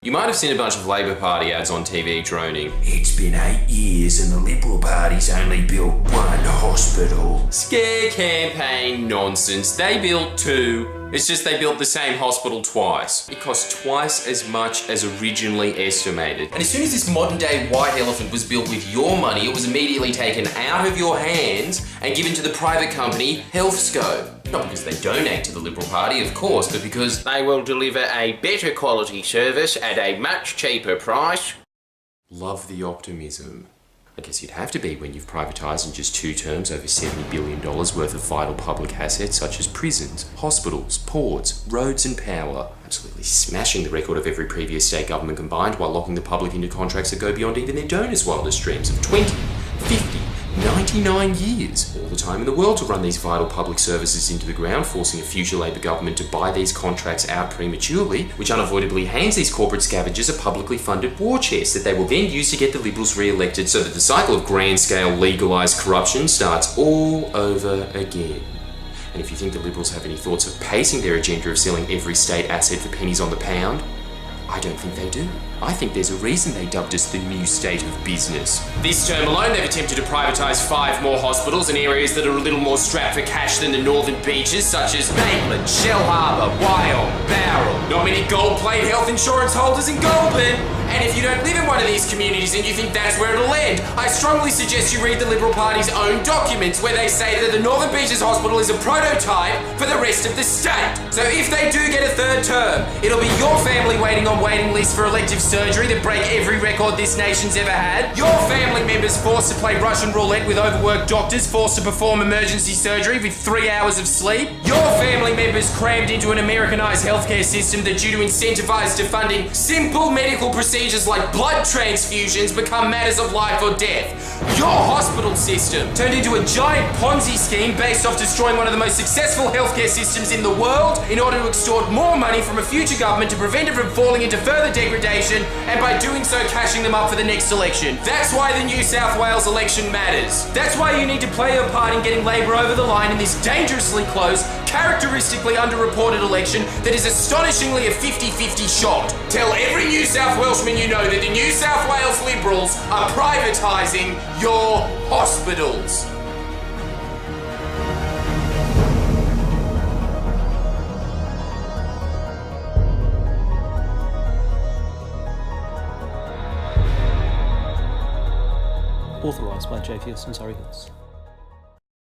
You might have seen a bunch of Labor Party ads on TV droning, "It's been 8 years and the Liberal Party's only built one hospital." scare campaign nonsense. They built 2. It's just they built the same hospital twice. It cost twice as much as originally estimated. And as soon as this modern day white elephant was built with your money, it was immediately taken out of your hands and given to the private company HealthScope. Not because they donate to the Liberal Party, of course, but because they will deliver a better quality service at a much cheaper price. Love the optimism. I guess you'd have to be when you've privatised in just 2 terms over $70 billion worth of vital public assets such as prisons, hospitals, ports, roads and power. Absolutely smashing the record of every previous state government combined while locking the public into contracts that go beyond even their donors' wildest dreams of 20, 50, 99 years. All the time in the world to run these vital public services into the ground, forcing a future Labor government to buy these contracts out prematurely, which unavoidably hands these corporate scavengers a publicly funded war chest that they will then use to get the Liberals re-elected so that the cycle of grand-scale legalised corruption starts all over again. And if you think the Liberals have any thoughts of pacing their agenda of selling every state asset for pennies on the pound, I don't think they do. I think there's a reason they dubbed us the new state of business. This term alone, they've attempted to privatise 5 more hospitals in areas that are a little more strapped for cash than the northern beaches, such as Maitland, Shell Harbour, Wyong, Bowral. Not many gold-plate health insurance holders in Goulburn. And if you don't live in one of these communities and you think that's where it'll end, I strongly suggest you read the Liberal Party's own documents where they say that the Northern Beaches Hospital is a prototype for the rest of the state. So if they do get a 3rd term, it'll be your family waiting on waiting lists for elective surgery that break every record this nation's ever had, your family members forced to play Russian roulette with overworked doctors forced to perform emergency surgery with 3 hours of sleep, your family members crammed into an Americanized healthcare system that, due to incentivized to funding simple medical procedures like blood transfusions, become matters of life or death. Your hospital system turned into a giant Ponzi scheme based off destroying one of the most successful healthcare systems in the world in order to extort more money from a future government to prevent it from falling into further degradation, and by doing so cashing them up for the next election. That's why the New South Wales election matters. That's why you need to play your part in getting Labor over the line in this dangerously close, characteristically underreported election that is astonishingly a 50-50 shot. Tell every New South Welshman you know that the New South Wales Liberals are privatising your hospitals. Authorised by J. Pearson, Surrey Hills.